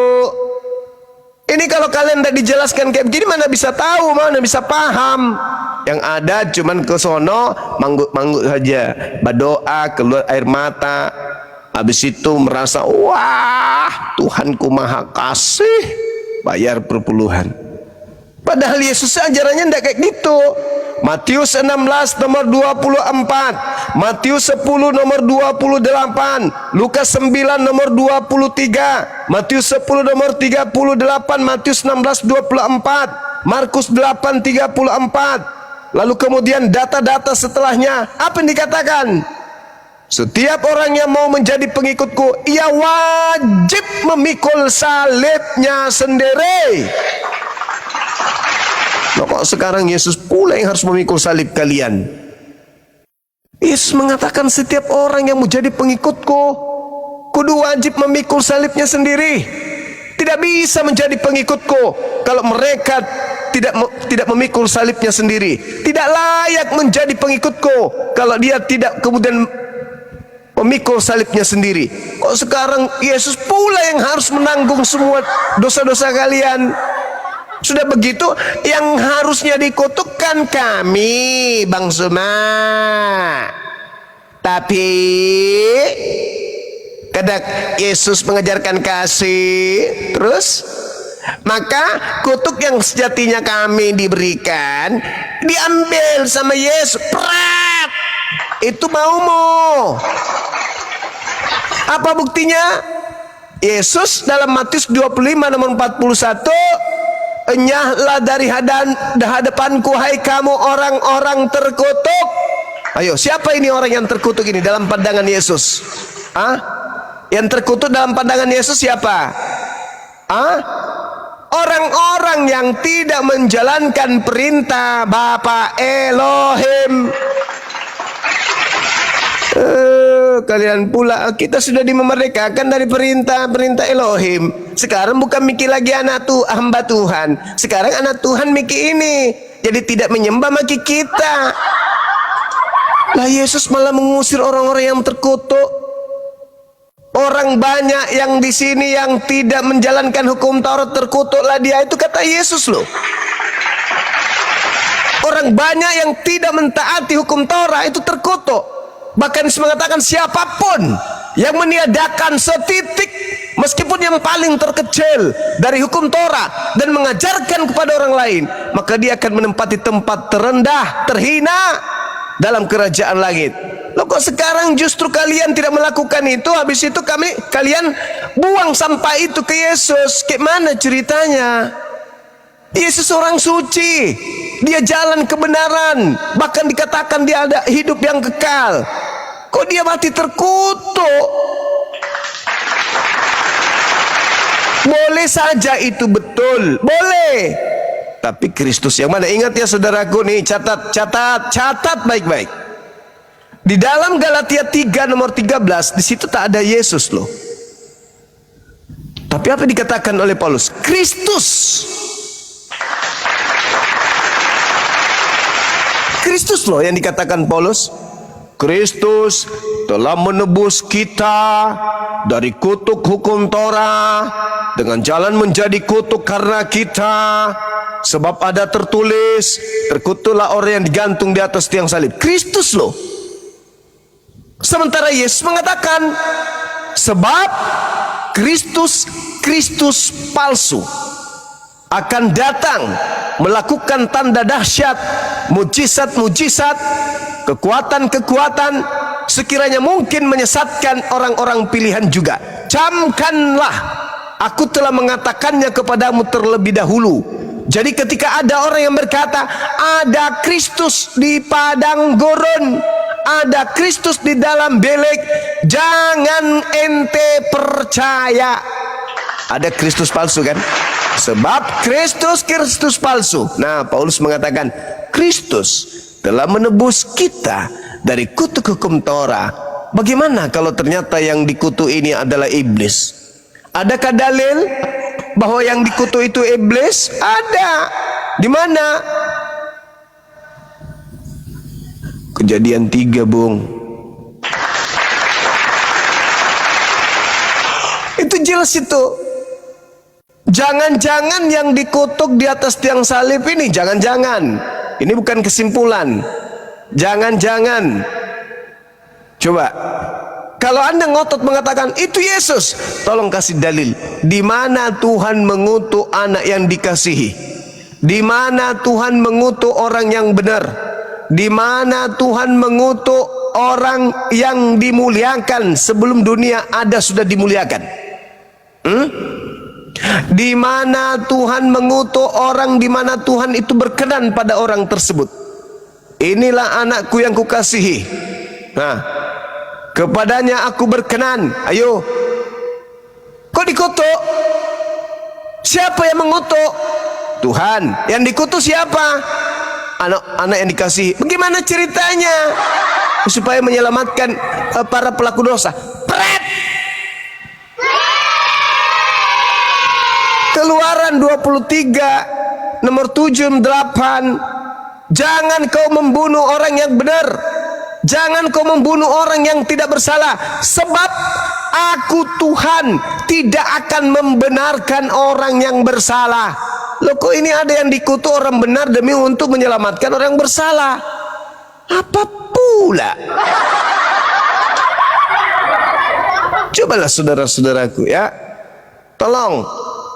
Ini kalau kalian tidak dijelaskan kayak begini, mana bisa tahu, mana bisa paham. Yang ada cuman ke sono manggut-manggut saja, berdoa keluar air mata, habis itu merasa wah Tuhanku maha kasih, bayar perpuluhan. Padahal Yesus ajarannya tidak kayak gitu. Matius 16 nomor 24, Matius 10 nomor 28, Lukas 9 nomor 23, Matius 10 nomor 38, Matius 16 24, Markus 8 34. Lalu kemudian data-data setelahnya, apa yang dikatakan? Setiap orang yang mau menjadi pengikutku, ia wajib memikul salibnya sendiri. Nah, kok sekarang Yesus pula yang harus memikul salib kalian? Yesus mengatakan setiap orang yang mau jadi pengikutku, kudu wajib memikul salibnya sendiri. Tidak bisa menjadi pengikutku kalau mereka tidak memikul salibnya sendiri. Tidak layak menjadi pengikutku kalau dia tidak kemudian memikul salibnya sendiri. Kok sekarang Yesus pula yang harus menanggung semua dosa-dosa kalian? Sudah begitu, yang harusnya dikutukkan kami, Bang Suma. Tapi kadang Yesus mengajarkan kasih, terus maka kutuk yang sejatinya kami diberikan diambil sama Yesus. Prat, itu maumu. Apa buktinya? Yesus dalam Matius 25 nomor 41, enyahlah dari hadapanku hai kamu orang-orang terkutuk. Ayo, siapa ini orang yang terkutuk ini dalam pandangan Yesus? Yang terkutuk dalam pandangan Yesus siapa? Orang-orang yang tidak menjalankan perintah Bapa Elohim. Kalian pula, kita sudah dimerdekakan dari perintah Elohim. Sekarang bukan mikir lagi hamba Tuhan. Sekarang anak Tuhan mikir ini. Jadi tidak menyembah maki kita. Lah Yesus malah mengusir orang-orang yang terkutuk. Orang banyak yang di sini yang tidak menjalankan hukum Taurat, terkutuklah dia, itu kata Yesus loh. Orang banyak yang tidak mentaati hukum Taurat itu terkutuk. Bahkan mengatakan siapapun yang meniadakan setitik, meskipun yang paling terkecil dari hukum Taurat, dan mengajarkan kepada orang lain, maka dia akan menempati tempat terendah, terhina dalam kerajaan langit. Loh, kok sekarang justru kalian tidak melakukan itu? Habis itu kalian buang sampah itu ke Yesus. Kayak mana ceritanya? Yesus orang suci, dia jalan kebenaran, bahkan dikatakan dia ada hidup yang kekal. Kok dia mati terkutuk? Boleh saja itu betul, boleh. Tapi Kristus yang mana? Ingat ya saudaraku nih, catat baik-baik. Di dalam Galatia 3 nomor 13, di situ tak ada Yesus loh. Tapi apa dikatakan oleh Paulus? Kristus. Kristus loh yang dikatakan Paulus. Kristus telah menebus kita dari kutuk hukum Torah dengan jalan menjadi kutuk karena kita. Sebab ada tertulis, terkutuklah orang yang digantung di atas tiang salib. Kristus loh. Sementara Yesus mengatakan, sebab Kristus palsu akan datang melakukan tanda dahsyat, mujizat-mujizat, kekuatan-kekuatan, sekiranya mungkin menyesatkan orang-orang pilihan juga. Camkanlah, aku telah mengatakannya kepadamu terlebih dahulu. Jadi ketika ada orang yang berkata, ada Kristus di padang gurun, ada Kristus di dalam belek, jangan ente percaya. Ada Kristus palsu kan? Sebab Kristus palsu. Nah, Paulus mengatakan Kristus telah menebus kita dari kutuk hukum Torah. Bagaimana kalau ternyata yang dikutuk ini adalah iblis? Adakah dalil bahwa yang dikutuk itu iblis? Ada. Di mana? Kejadian 3, Bung. Itu jelas itu. Jangan-jangan yang dikutuk di atas tiang salib ini, jangan-jangan. Ini bukan kesimpulan. Jangan-jangan. Coba. Kalau Anda ngotot mengatakan itu Yesus, tolong kasih dalil. Di mana Tuhan mengutuk anak yang dikasihi? Di mana Tuhan mengutuk orang yang benar? Di mana Tuhan mengutuk orang yang dimuliakan sebelum dunia ada sudah dimuliakan? Di mana Tuhan mengutuk orang di mana Tuhan itu berkenan pada orang tersebut? Inilah anakku yang kukasihi. Nah, kepadanya aku berkenan. Ayo. Kok dikutuk? Siapa yang mengutuk? Tuhan. Yang dikutuk siapa? Anak yang dikasihi. Bagaimana ceritanya? Supaya menyelamatkan para pelaku dosa. Pret. Keluaran 23 nomor 7 8. Jangan kau membunuh orang yang benar. Jangan kau membunuh orang yang tidak bersalah, sebab aku Tuhan tidak akan membenarkan orang yang bersalah. Loh, kok ini ada yang dikutuk orang benar demi untuk menyelamatkan orang yang bersalah? Apa pula? Cobalah saudara-saudaraku ya, tolong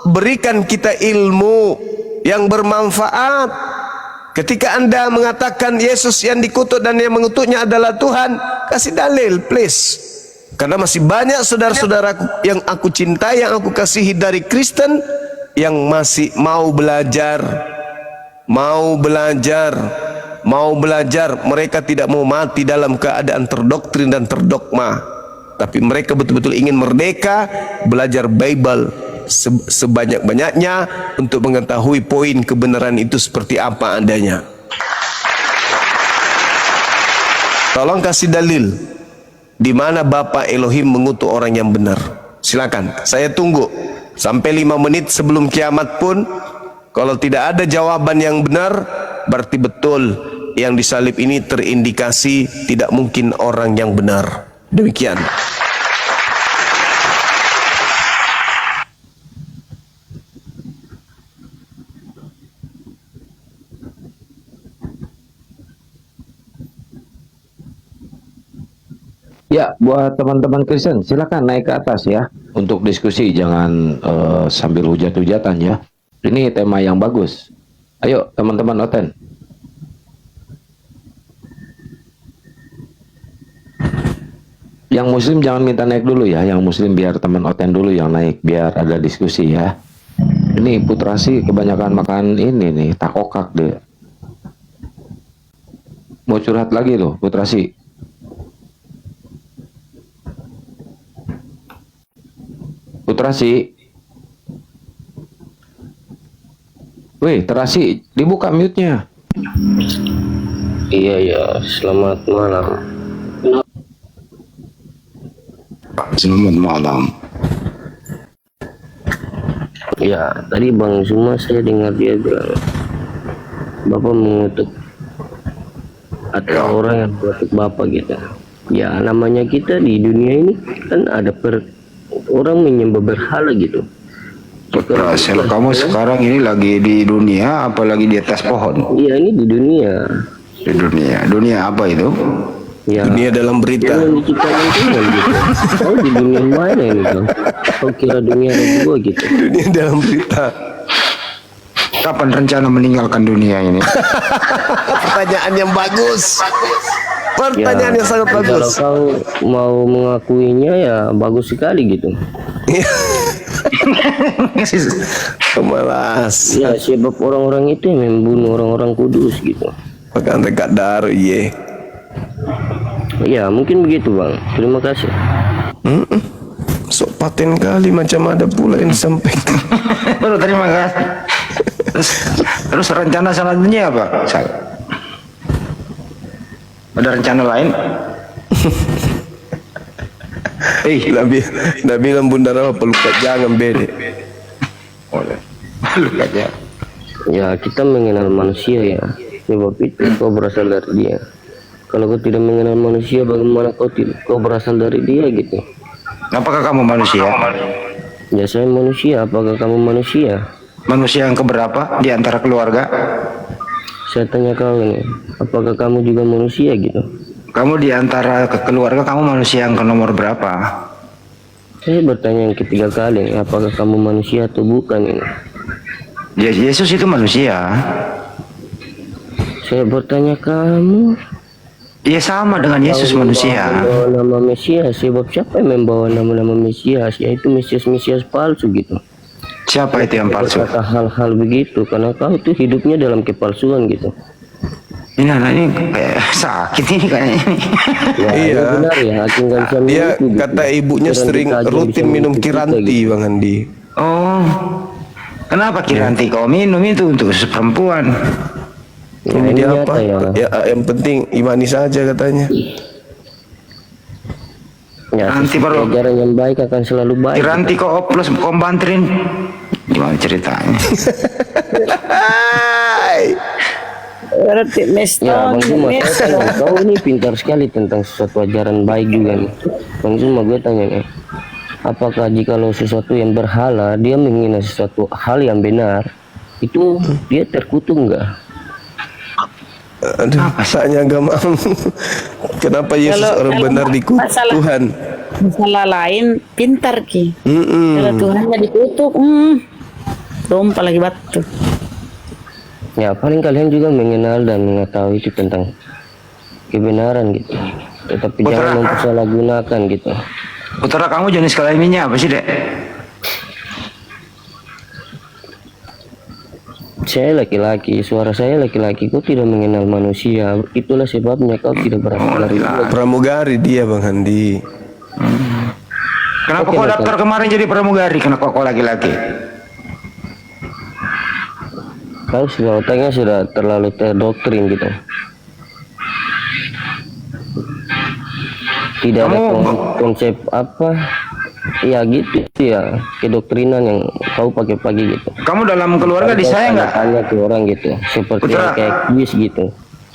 berikan kita ilmu yang bermanfaat. Ketika Anda mengatakan Yesus yang dikutuk dan yang mengutuknya adalah Tuhan, kasih dalil please. Karena masih banyak saudara-saudaraku yang aku cintai, yang aku kasihi dari Kristen, yang masih mau belajar. Mereka tidak mau mati dalam keadaan terdoktrin dan terdogma, tapi mereka betul-betul ingin merdeka, belajar Bible sebanyak-banyaknya untuk mengetahui poin kebenaran itu seperti apa adanya. Tolong kasih dalil di mana Bapa Elohim mengutuk orang yang benar. Silakan, saya tunggu sampai 5 menit sebelum kiamat pun. Kalau tidak ada jawaban yang benar, berarti betul yang disalib ini terindikasi tidak mungkin orang yang benar. Demikian. Ya, buat teman-teman Kristen, silakan naik ke atas ya untuk diskusi, jangan sambil hujat-hujatan ya. Ini tema yang bagus. Ayo teman-teman Oten. Yang Muslim jangan minta naik dulu ya, yang Muslim biar teman Oten dulu yang naik, biar ada diskusi ya. Ini Putrasi kebanyakan makan ini nih, takokak deh. Mau curhat lagi loh Putrasi. Putrasi, Wih, terasi, dibuka mute-nya. Iya ya, selamat malam. Selamat malam. Ya, tadi Bang Zuma saya dengar dia bilang Bapak mengutuk atau orang yang mengutuk Bapak gitu. Ya, namanya kita di dunia ini kan ada orang menyembah berhala gitu. Rasel, kamu sekarang ini lagi di dunia apalagi di atas pohon? Iya, ini di dunia. Di dunia. Dunia apa itu? Ya, Dunia dalam berita. yang diciptakan Tuhan gitu. Oh, di dunia mana ini Bang? Kau kira dunia ada dua gitu? Dunia dalam berita. Kapan rencana meninggalkan dunia ini? Pertanyaan yang bagus. Pertanyaan yang sangat Kalau bagus. kau mau mengakuinya ya bagus sekali gitu. Malas. Ya, sebab orang-orang itu yang membunuh orang-orang kudus gitu. Makan dekat daru, ye. Ya, mungkin begitu Bang. Terima kasih. Sok paten kali macam ada pula yang disampaikan. Baru terima kasih. Terus rencana selanjutnya apa? Ada rencana lain? Nabi lambun darah pelukat jangan bede. Oleh. Lu aja. Ya, kita mengenal manusia ya. Sebab itu kau berasal dari dia. Kalau kau tidak mengenal manusia, bagaimana kau berasal dari dia gitu? Apakah kamu manusia? Ya, saya manusia. Apakah kamu manusia? Manusia yang keberapa di antara keluarga? Saya tanya kau ini, apakah kamu juga manusia gitu? Kamu di antara keluarga kamu manusia yang ke nomor berapa? Saya bertanya yang ketiga kali, apakah kamu manusia atau bukan ini? Yesus itu manusia. Saya bertanya kamu. Dia sama dengan Yesus manusia. Membawa nama Mesias, sebab siapa yang membawa nama-nama Mesias? Yaitu Mesias palsu gitu. Siapa itu yang palsu? Kata hal-hal begitu, karena kau itu hidupnya dalam kepalsuan gitu. Ini anak ini kayak sakit ini kayaknya. Ya, Iya. ini benar ya, Hakim Gansyam Dia itu, gitu. kata ibunya Jarang sering dikaji, rutin bisa minum mengikuti kita, Kiranti, gitu. Bang Andi. Oh, kenapa Kiranti kau minum itu untuk perempuan? Ya, Ini ini dia nyata apa? ya. Ya, yang penting imani saja katanya. Ya, Nanti sisi baru- pelajaran yang baik akan selalu baik. Kiranti kau oplos kau banterin. Gimana ceritanya? Berarti Ya, Bang Zuma, saya tanya, kau ini pintar sekali tentang sesuatu ajaran baik juga nih. Bang Zuma, gue tanya nih, apakah jikalau sesuatu yang berhala, dia menghina sesuatu hal yang benar, itu dia terkutuk enggak? Aduh, tanya agama. Kenapa Yesus orang benar dikutuk masalah- Tuhan? Masalah lain pintar ki. Mm-mm. Kalau Tuhannya dikutuk, dompa lagi batu. Ya, paling kalian juga mengenal dan mengetahui itu tentang kebenaran gitu. Tetapi Putra. jangan mempersalahgunakan gitu. Putra kamu jenis kelaminnya apa sih, Dek? Saya laki-laki, suara saya laki-laki, kau tidak mengenal manusia. Itulah sebabnya kau tidak berasal dari dia. Pramugari dia Bang Andi. Kenapa Oke, kau betul. daftar kemarin jadi pramugari? Kenapa kau laki-laki? Kau sudah otaknya sudah terlalu terdoktrin gitu. Tidak ada Kamu- konsep apa? Ya gitu ya, kedoktrinan yang kau pakai pagi gitu. Kamu dalam keluarga disayang nggak? Tanya ke orang gitu, seperti Putra. yang kayak kuis gitu.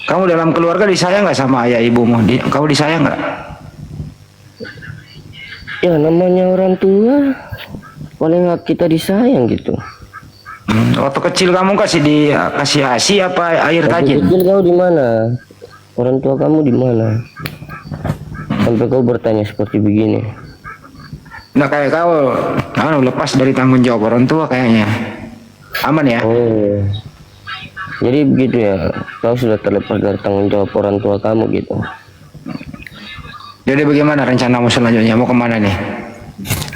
Kamu dalam keluarga disayang nggak sama ayah ibumu? Kamu disayang nggak? Ya namanya orang tua, paling nggak kita disayang gitu. Waktu kecil kamu kasih ASI apa air Waktu tajin? kecil kau di mana? Orang tua kamu di mana? Sampai kau bertanya seperti begini. Nah kayak kau, lepas dari tanggung jawab orang tua kayaknya. Aman ya? Oh, jadi begitu ya. Kau sudah terlepas dari tanggung jawab orang tua kamu gitu. Jadi bagaimana rencanamu selanjutnya? Mau kemana nih?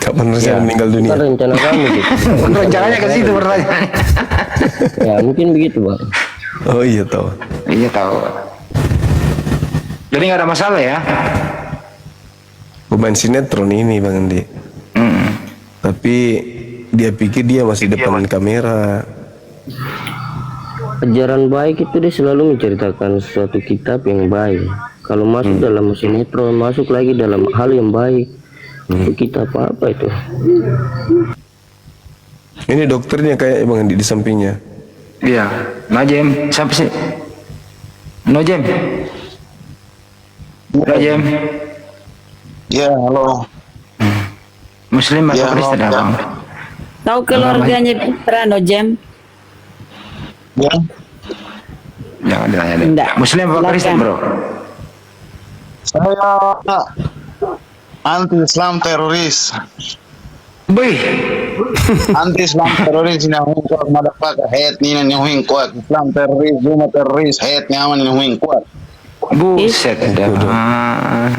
Kapan rencana meninggal dunia? Kan rencana kamu gitu. Rencananya ke situ pertanyaan. Ya mungkin begitu bang. Oh iya tahu. Iya tahu. Jadi nggak ada masalah ya? Pemain sinetron ini Bang Andi. Tapi dia pikir dia masih depan kamera. ajaran baik itu dia selalu menceritakan suatu kitab yang baik. Kalau masuk dalam sinetron, masuk lagi dalam hal yang baik, itu kitab apa itu? Ini dokternya kayak Bang Andi di sampingnya. Iya. Nojem, siapa sih? Nojem. Nojem. Ya, halo. Muslim atau Ya, Kristen halo. Bang? Tahu keluarganya Putra no Jem? Ya. Jangan ditanya deh. Enggak. Muslim atau Silakan. Kristen bro? Saya anti-Islam teroris. Boy. Anti-Islam teroris ni ang kuat motherfucker. Head ni na yung kuat. Islam teroris, Zuma teroris, head nyaman yung kuat. Buset dah.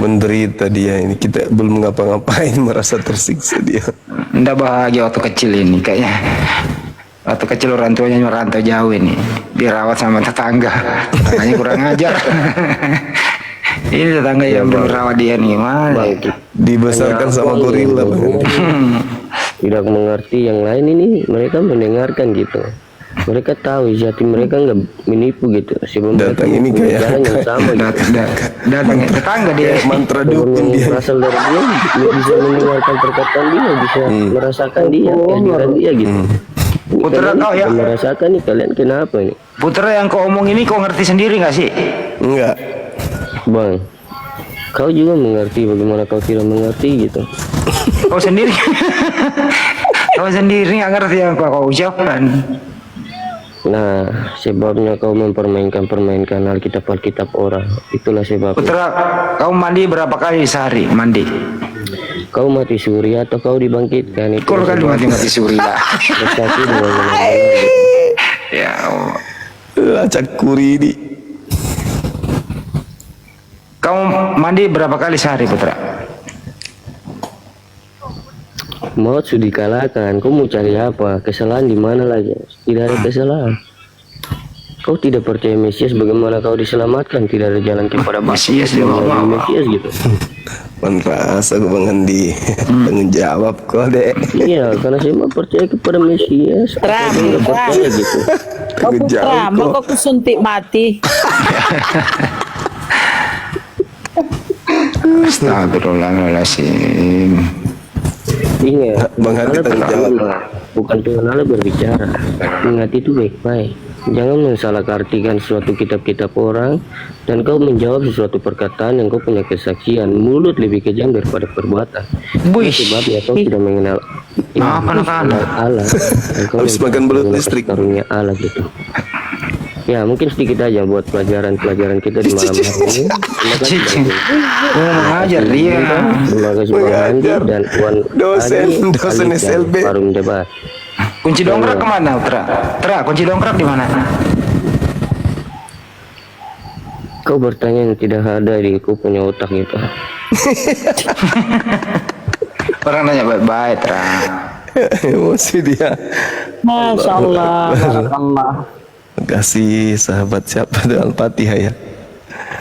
Menderita dia ini. Kita belum ngapa-ngapain merasa tersiksa dia. Nggak bahagia waktu kecil ini kayaknya. Waktu kecil orang tuanya merantau jauh ini, dirawat sama tetangga, tetangganya kurang ajar. Ini tetangga yang dulu rawat dia nih, mana? Dibesarkan sama gorila Bang Andi. Tidak mengerti yang lain ini, mereka mendengarkan gitu. Mereka tahu jati mereka nggak menipu gitu. Sebelum Datang ini kayak- jalan yang sama gitu. Datang tetangga dia. Mantra Sebelum dukun dia. berasal dari dia bisa mendengarkan perkataan dia, bisa merasakan dia, kehadiran dia gitu. Ini Putra kalian kau ya? tidak merasakan nih, kalian kenapa nih, Putra yang kau omong ini kau ngerti sendiri nggak sih? Enggak. Bang? Kau juga mengerti, bagaimana kau tidak mengerti gitu. Kau sendiri, kau sendiri nggak ngerti yang kau ucapkan. Nah, sebabnya kau mempermainkan Alkitab orang. Itulah sebabnya. Putra, kau mandi berapa kali sehari mandi? Kau mati suri atau kau dibangkitkan, itu Kau kan mati suri lah. bersatu dengan benar-benar. Ya Allah. Lacak kuridi. Kau mandi berapa kali sehari, Putra? Maut sudah dikalahkan. Kau mau cari apa? Kesalahan di mana lagi? Tidak ada kesalahan. Kau tidak percaya Mesias, bagaimana kau diselamatkan? Tidak ada jalan kepada Bapa. Mesias dia Menjadi bawa. Mesias gitu. Merasa Bang Andi. Tanggung jawab kau dek. Iya, karena saya mau percaya kepada Mesias. Terang, Saya nggak terang. percaya gitu. Oh Tanggung Putra, jawab mau kau. kau suntik mati. Astagfirullahaladzim. Ingat, Bang Andi Allah tanggung jawab. berbicara, bukan Tuhan Allah berbicara. Ingat itu baik-baik. Jangan mensalahkartikan suatu kitab-kitab orang dan kau menjawab sesuatu perkataan yang kau punya kesaksian. Mulut lebih kejam daripada perbuatan. Wih. Sebabnya kau tidak mengenal Apa anak-anak? Allah. Dan kau Habis tidak makan belut mengenal listrik. karunia Allah gitu. Ya mungkin sedikit aja buat pelajaran kita di malam hari ini. Terima kasih Bang Jun. Oh, mengajar dia. Terima kasih Bang Andi dan Wan Dosen Khalid dan SLB. Forum Debat. Kunci dongkrak kemana, Putra? Putra, kunci dongkrak di mana? Kau bertanya yang tidak ada di kau punya otak gitu. Orang nanya baik-baik, Putra. Emosi dia. Masya Allah. Terima kasih sahabat siapa itu Al-Fatihah ya.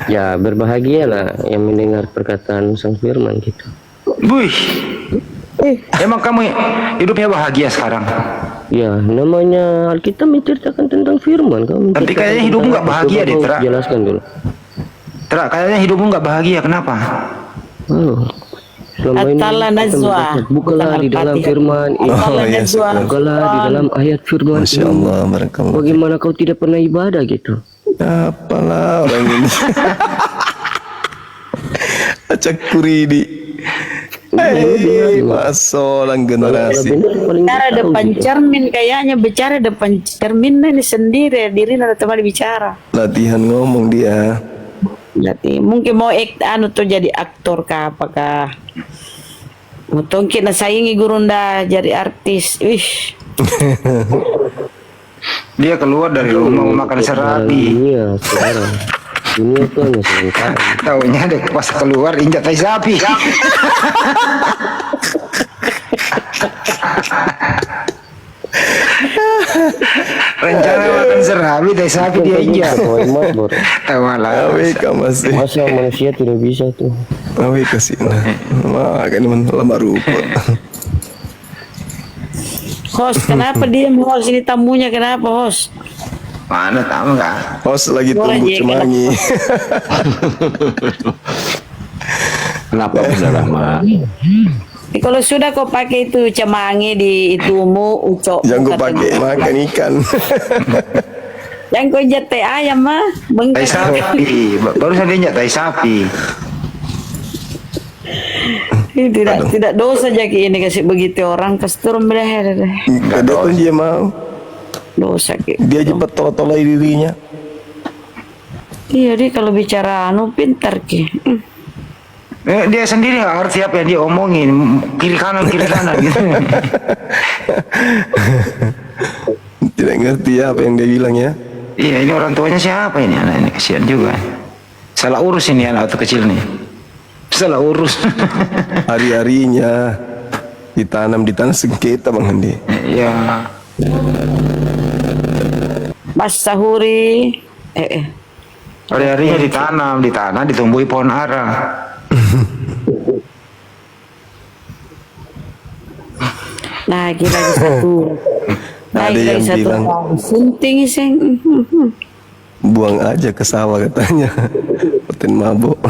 Ya berbahagialah yang mendengar perkataan Sang Firman gitu. Wih. Emang kamu hidupnya bahagia sekarang? Ya namanya Alkitab menceritakan tentang Firman. Kau Tapi kayaknya hidupmu nggak bahagia deh, Tra. Jelaskan dulu. Tra, kayaknya hidupmu nggak bahagia. Kenapa? Oh, selama ini Atala Najwa. bukalah di dalam Al-Fatihah. Firman ini. Atala iya, Najwa. Bukalah di dalam ayat Firman Masya ini. Allah, barakallah. Bagaimana kau tidak pernah ibadah gitu? Apalah orang ini. Acak kuridi. Masolang generasi. Bicara depan cermin, kayaknya bicara depan cermin ini sendiri, diri ada teman bicara. Latihan ngomong dia. Jadi mungkin mau tuh jadi aktor kah apakah? Mungkin saingi gurunda jadi artis. Wih. Dia keluar dari rumah mau makan serabi. Iya, sekarang. Dunia itu hanya sementara. Taunya deh pas keluar injak tai sapi. Rencana makan serabi tai sapi dia injak. Kau hemat, Bor. Tahu lah. Awe masih. Masa manusia tidak bisa tuh? Awe kasih nah. Makan lama rumput. Host, kenapa dia host ini tamunya kenapa host? Mana tahu enggak? Host lagi Boleh, tumbuh Ji, cemangi. Kenapa Bunda Rahma? Kalau sudah kau pakai itu cemangi di itumu, ucok. Jangan gue pakai makan ikan. Yang kau jete ayam mah, Tai bengkak. sapi. Baru saja injak tai sapi. Tidak dosa jadi ini kasih begitu orang kasturun belajar. Kada pun dia mau. Dosa ki. Dia cepat tolak-tolak dirinya. Iya dia kalau bicara anu pintar ki. Dia sendiri nggak ngerti apa yang dia omongin, kiri kanan gitu. Tidak ngerti apa yang dia bilang ya. Iya, ini orang tuanya siapa ini anak ini, kasihan juga. Salah urus ini anak waktu kecil nih. Salah urus. Hari-harinya ditanam di tanah sengketa Bang Andi. Iya. Mas sahuri. Hari-harinya ditanam di tanah, ditumbuhi pohon ara. Nah kita lagi satu. Ada yang bilang sinting sing. buang aja ke sawah katanya. Paten mabuk.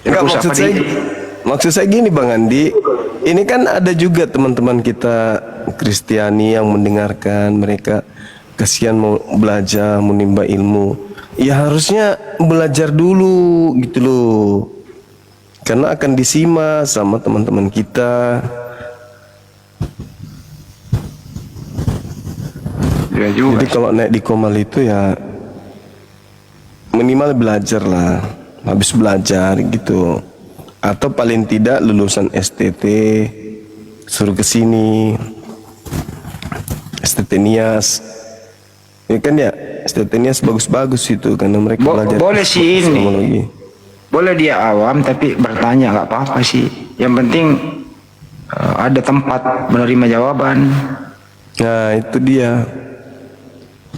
Enggak, maksud saya gini Bang Andi, ini kan ada juga teman-teman kita Kristiani yang mendengarkan, mereka kasihan mau belajar, menimba ilmu. Ya harusnya belajar dulu gitu loh. Karena akan disimak sama teman-teman kita. Ya juga. Jadi kalau naik di Komal itu ya minimal belajar lah, habis belajar gitu. Atau paling tidak lulusan STT suruh ke sini, STT Nias. Ini kan ya STT Nias bagus-bagus itu karena mereka belajar. Boleh sih ini. teknologi. Boleh dia awam tapi bertanya nggak apa-apa sih. Yang penting ada tempat menerima jawaban. Nah itu dia.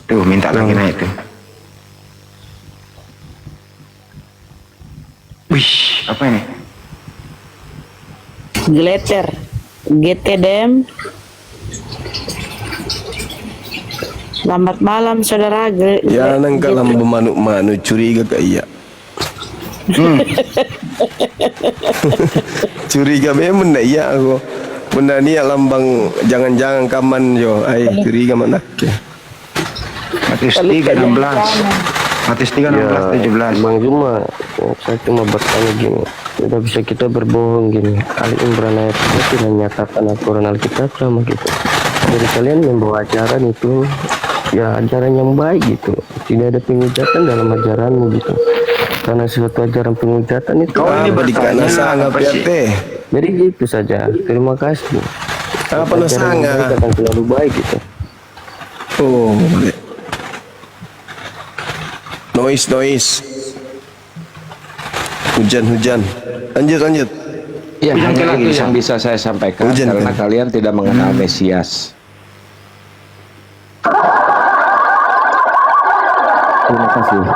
Tuh minta lagi naik tuh. Wih, apa ini? Glitter. GTDM. Selamat malam saudara. Ya nang kalam bemanuk-manuk curiga ke iya. Curiga memang ndak iya aku. Benda ni lambang jangan-jangan kaman yo. Ai curiga mana ke. Matius 3:16. Matius 3:16 17. Bang Zuma, saya cuma bertanya gini, tidak bisa kita berbohong gini. Ali Imran ayat itu tidak menyatakan aturan Alkitab sama gitu. Jadi kalian membawa ajaran itu, ya ajaran yang baik gitu. Tidak ada penghujatan dalam ajaranmu gitu. Karena suatu ajaran penghujatan itu. Kau ini bertanya sangat PRT. Jadi gitu saja. Terima kasih. Apa lo Ajaran yang baik sangat? akan selalu baik gitu. Oh, boleh. Noise. Hujan. Lanjut. Ya, Hujan hanya lagi itu ya? yang bisa saya sampaikan Hujan, karena kan? kalian tidak mengenal Mesias. Terima kasih.